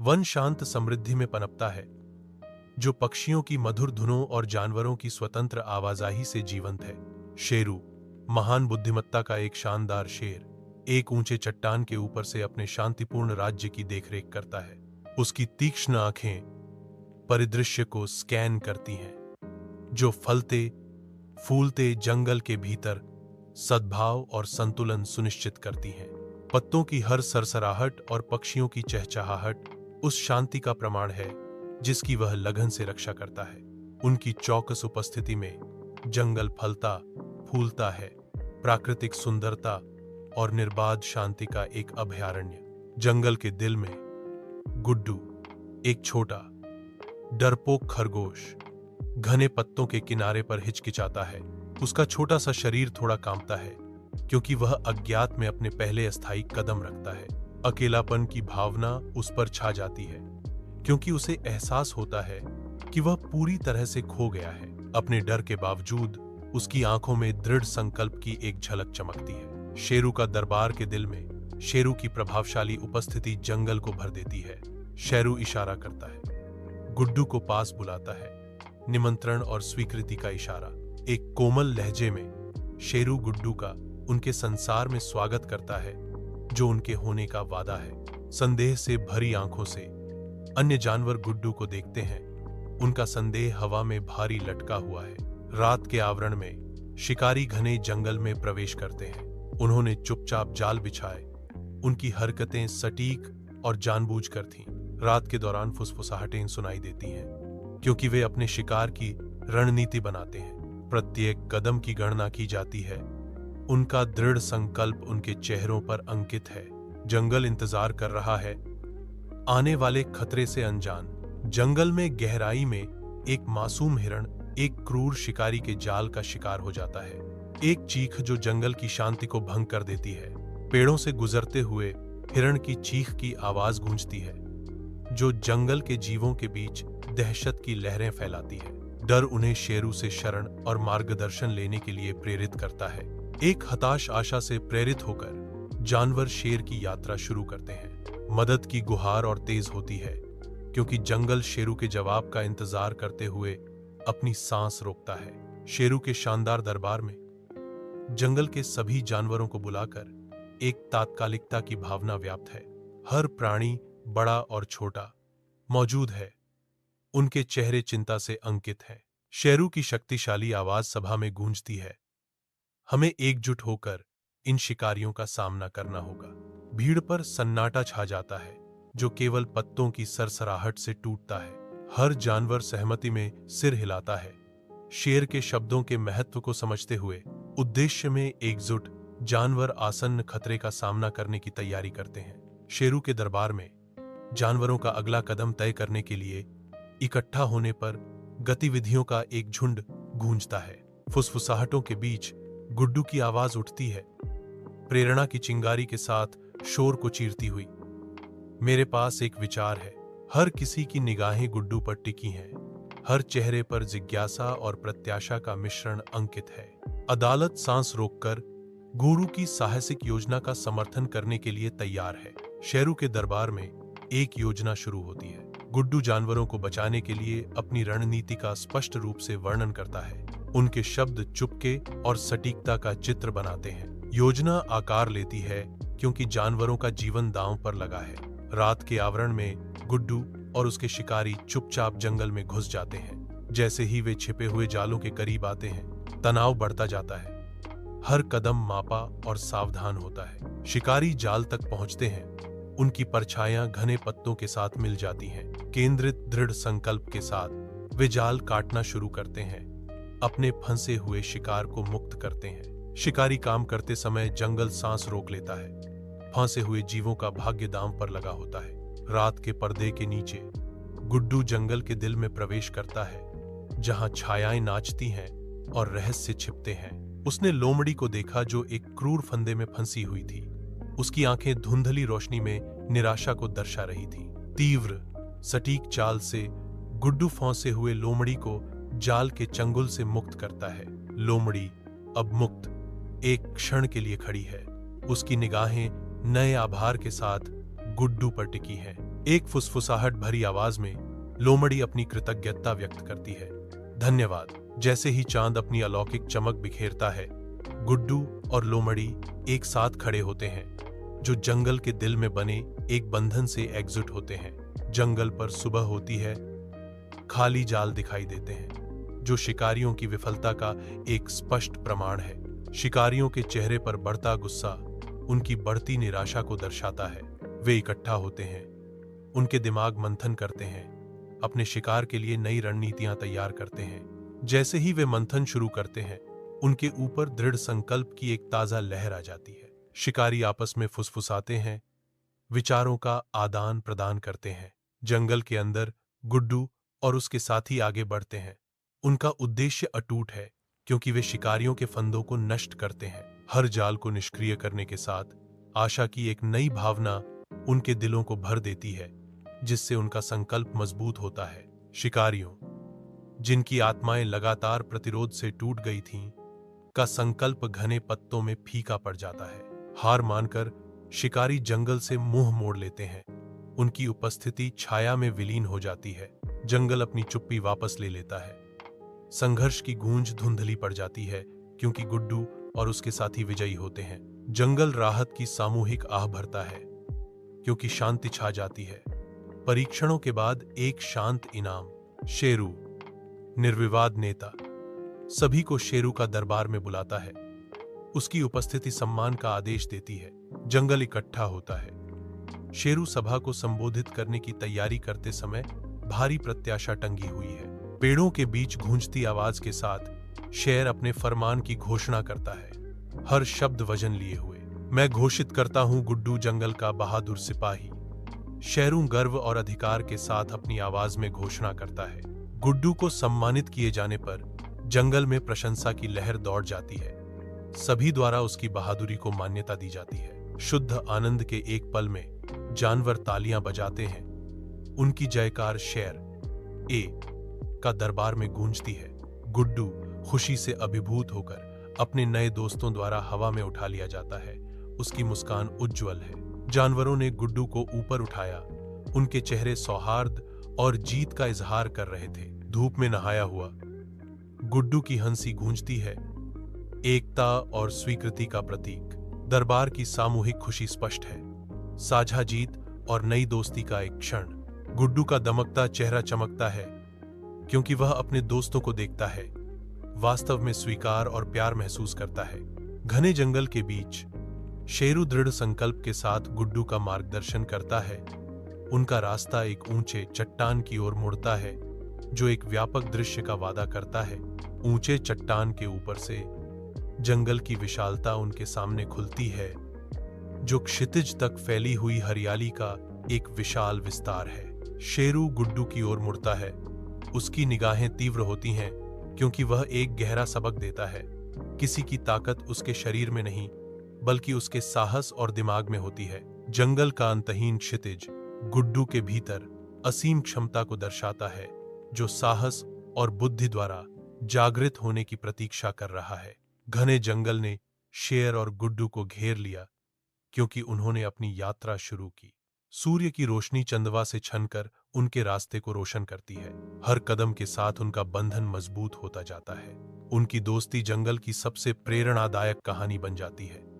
One शांत समृद्धि में पनपता है, जो पक्षियों की मधुर धुनों और जानवरों की स्वतंत्र आवाजाही से जीवंत है। शेरू, महान बुद्धिमत्ता का एक शानदार शेर, एक ऊंचे चट्टान के ऊपर से अपने शांतिपूर्ण राज्य की देखरेख करता है। उसकी तीक्ष्ण आंखें परिदृश्य को स्कैन करती हैं, जो फलते फूलते जंगल के भीतर सद्भाव और संतुलन सुनिश्चित करती हैं। पत्तों की हर सरसराहट और पक्षियों की चहचहाहट उस शांति का प्रमाण है जिसकी वह लगन से रक्षा करता है। उनकी चौकस उपस्थिति में जंगल फलता फूलता है, प्राकृतिक सुंदरता और निर्बाध शांति का एक अभयारण्य। जंगल के दिल में गुड्डू, एक छोटा डरपोक खरगोश, घने पत्तों के किनारे पर हिचकिचाता है। उसका छोटा सा शरीर थोड़ा कांपता है, क्योंकि वह अज्ञात में अपने पहले अस्थायी कदम रखता है। अकेलापन की भावना उस पर छा जाती है, क्योंकि उसे एहसास होता है कि वह पूरी तरह से खो गया है। अपने डर के बावजूद उसकी आंखों में दृढ़ संकल्प की एक झलक चमकती है। शेरू का दरबार के दिल में शेरू की प्रभावशाली उपस्थिति जंगल को भर देती है। शेरू इशारा करता है, गुड्डू को पास बुलाता है, निमंत्रण और स्वीकृति का इशारा। एक कोमल लहजे में शेरू गुड्डू का उनके संसार में स्वागत करता है, जो उनके होने का वादा है। संदेह से भरी आंखों से अन्य जानवर गुड्डू को देखते हैं। उनका संदेह हवा में भारी लटका हुआ है। रात के आवरण में शिकारी घने जंगल में प्रवेश करते हैं। उन्होंने चुपचाप जाल बिछाए। उनकी हरकतें सटीक और जानबूझकर थीं। रात के दौरान फुसफुसाहटें सुनाई देती हैं, क्योंकि वे अपने शिकार की रणनीति बनाते हैं। प्रत्येक कदम की गणना की जाती है। उनका दृढ़ संकल्प उनके चेहरों पर अंकित है। जंगल इंतजार कर रहा है, आने वाले खतरे से अनजान। जंगल में गहराई में एक मासूम हिरण एक क्रूर शिकारी के जाल का शिकार हो जाता है। एक चीख जो जंगल की शांति को भंग कर देती है। पेड़ों से गुजरते हुए हिरण की चीख की आवाज गूंजती है, जो जंगल के जीवों के बीच दहशत की लहरें फैलाती है। डर उन्हें शेरू से शरण और मार्गदर्शन लेने के लिए प्रेरित करता है। एक हताश आशा से प्रेरित होकर जानवर शेर की यात्रा शुरू करते हैं। मदद की गुहार और तेज होती है, क्योंकि जंगल शेरू के जवाब का इंतजार करते हुए अपनी सांस रोकता है। शेरू के शानदार दरबार में जंगल के सभी जानवरों को बुलाकर एक तात्कालिकता की भावना व्याप्त है। हर प्राणी, बड़ा और छोटा, मौजूद है। उनके चेहरे चिंता से अंकित हैं। शेरू की शक्तिशाली आवाज सभा में गूंजती है, हमें एकजुट होकर इन शिकारियों का सामना करना होगा। भीड़ पर सन्नाटा छा जाता है, जो केवल पत्तों की सरसराहट से टूटता है। हर जानवर सहमति में सिर हिलाता है, शेर के शब्दों के महत्व को समझते हुए। उद्देश्य में एकजुट जानवर आसन्न खतरे का सामना करने की तैयारी करते हैं। शेरू के दरबार में जानवरों का अगला कदम तय करने के लिए इकट्ठा होने पर गतिविधियों का एक झुंड गूंजता है। फुसफुसाहटों के बीच गुड्डू की आवाज उठती है, प्रेरणा की चिंगारी के साथ शोर को चीरती हुई। मेरे पास एक विचार है। हर किसी की निगाहें गुड्डू पर टिकी हैं। हर चेहरे पर जिज्ञासा और प्रत्याशा का मिश्रण अंकित है। अदालत सांस रोककर गुरु की साहसिक योजना का समर्थन करने के लिए तैयार है। शेरू के दरबार में एक योजना शुरू होती है। गुड्डू जानवरों को बचाने के लिए अपनी रणनीति का स्पष्ट रूप से वर्णन करता है। उनके शब्द चुपके और सटीकता का चित्र बनाते हैं। योजना आकार लेती है, क्योंकि जानवरों का जीवन दांव पर लगा है। रात के आवरण में गुड्डू और उसके शिकारी चुपचाप जंगल में घुस जाते हैं। जैसे ही वे छिपे हुए जालों के करीब आते हैं, तनाव बढ़ता जाता है। हर कदम मापा और सावधान होता है। शिकारी जाल तक पहुंचते हैं। उनकी परछाइयां घने पत्तों के साथ मिल जाती हैं। केंद्रित दृढ़ संकल्प के साथ वे जाल काटना शुरू करते हैं, अपने फंसे हुए शिकार को मुक्त करते हैं। शिकारी काम करते समय जंगल सांस रोक लेता है। फंसे हुए जीवों का भाग्य दांव पर लगा होता है। रात के पर्दे के नीचे गुड्डू जंगल के दिल में प्रवेश करता है, जहां छायाएं नाचती हैं और रहस्य छिपते हैं। उसने लोमड़ी को देखा, जो एक क्रूर फंदे में फंसी हुई थी। उसकी आंखें धुंधली रोशनी में निराशा को दर्शा रही थी। तीव्र सटीक चाल से गुड्डू फंसे हुए लोमड़ी को जाल के चंगुल से मुक्त करता है। लोमड़ी अब मुक्त एक क्षण के लिए खड़ी है। उसकी निगाहें नए आभार के साथ गुड्डू पर टिकी हैं। एक फुसफुसाहट भरी आवाज में लोमड़ी अपनी कृतज्ञता व्यक्त करती है। धन्यवाद। जैसे ही चांद अपनी अलौकिक चमक बिखेरता है, गुड्डू और लोमड़ी एक साथ खड़े होते हैं, जो जंगल के दिल में बने एक बंधन से एकजुट होते हैं। जंगल पर सुबह होती है, खाली जाल दिखाई देते हैं, जो शिकारियों की विफलता का एक स्पष्ट प्रमाण है। शिकारियों के चेहरे पर बढ़ता गुस्सा उनकी बढ़ती निराशा को दर्शाता है। वे इकट्ठा होते हैं, उनके दिमाग मंथन करते हैं, अपने शिकार के लिए नई रणनीतियां तैयार करते हैं। जैसे ही वे मंथन शुरू करते हैं, उनके ऊपर दृढ़ संकल्प की एक ताजा लहर आ जाती है। शिकारी आपस में फुसफुसाते हैं, विचारों का आदान प्रदान करते हैं। जंगल के अंदर गुड्डू और उसके साथी आगे बढ़ते हैं। उनका उद्देश्य अटूट है, क्योंकि वे शिकारियों के फंदों को नष्ट करते हैं। हर जाल को निष्क्रिय करने के साथ आशा की एक नई भावना उनके दिलों को भर देती है, जिससे उनका संकल्प मजबूत होता है। शिकारियों, जिनकी आत्माएं लगातार प्रतिरोध से टूट गई थीं, का संकल्प घने पत्तों में फीका पड़ जाता है। हार मानकर शिकारी जंगल से मुंह मोड़ लेते हैं। उनकी उपस्थिति छाया में विलीन हो जाती है। जंगल अपनी चुप्पी वापस ले लेता है। संघर्ष की गूंज धुंधली पड़ जाती है, क्योंकि गुड्डू और उसके साथी विजयी होते हैं। जंगल राहत की सामूहिक आह भरता है, क्योंकि शांति छा जाती है। परीक्षणों के बाद एक शांत इनाम। शेरू, निर्विवाद नेता, सभी को शेरू का दरबार में बुलाता है। उसकी उपस्थिति सम्मान का आदेश देती है। जंगल इकट्ठा होता है। शेरू सभा को संबोधित करने की तैयारी करते समय भारी प्रत्याशा टंगी हुई है। पेड़ों के बीच गूंजती आवाज के साथ शेर अपने फरमान की घोषणा करता है, हर शब्द वजन लिए हुए। मैं घोषित करता हूं, गुड्डू जंगल का बहादुर सिपाही। शेरू गर्व और अधिकार के साथ अपनी आवाज में घोषणा करता है। गुड्डू को सम्मानित किए जाने पर जंगल में प्रशंसा की लहर दौड़ जाती है। सभी द्वारा उसकी बहादुरी को मान्यता दी जाती है। शुद्ध आनंद के एक पल में जानवर तालियां बजाते हैं। उनकी जयकार शेर ए का दरबार में गूंजती है। गुड्डू खुशी से अभिभूत होकर अपने नए दोस्तों द्वारा हवा में उठा लिया जाता है। उसकी मुस्कान उज्ज्वल है। जानवरों ने गुड्डू को ऊपर उठाया। उनके चेहरे सौहार्द और जीत का इजहार कर रहे थे। धूप में नहाया हुआ गुड्डू की हंसी गूंजती है, एकता और स्वीकृति का प्रतीक। दरबार की सामूहिक खुशी स्पष्ट है। साझा जीत और नई दोस्ती का एक क्षण। गुड्डू का दमकता चेहरा चमकता है, क्योंकि वह अपने दोस्तों को देखता है, वास्तव में स्वीकार और प्यार महसूस करता है। घने जंगल के बीच शेरू दृढ़ संकल्प के साथ गुड्डू का मार्गदर्शन करता है। उनका रास्ता एक ऊंचे चट्टान की ओर मुड़ता है, जो एक व्यापक दृश्य का वादा करता है। ऊंचे चट्टान के ऊपर से जंगल की विशालता उनके सामने खुलती है, जो क्षितिज तक फैली हुई हरियाली का एक विशाल विस्तार है। शेरू गुड्डू की ओर मुड़ता है। उसकी निगाहें तीव्र होती हैं, क्योंकि वह एक गहरा सबक देता है। किसी की ताकत उसके शरीर में नहीं, बल्कि उसके साहस और दिमाग में होती है। जंगल का अंतहीन क्षितिज गुड्डू के भीतर असीम क्षमता को दर्शाता है, जो साहस और बुद्धि द्वारा जागृत होने की प्रतीक्षा कर रहा है। घने जंगल ने शेर और गुड्डू को घेर लिया, क्योंकि उन्होंने अपनी यात्रा शुरू की। सूर्य की रोशनी चंदवा से छनकर उनके रास्ते को रोशन करती है। हर कदम के साथ उनका बंधन मजबूत होता जाता है। उनकी दोस्ती जंगल की सबसे प्रेरणादायक कहानी बन जाती है।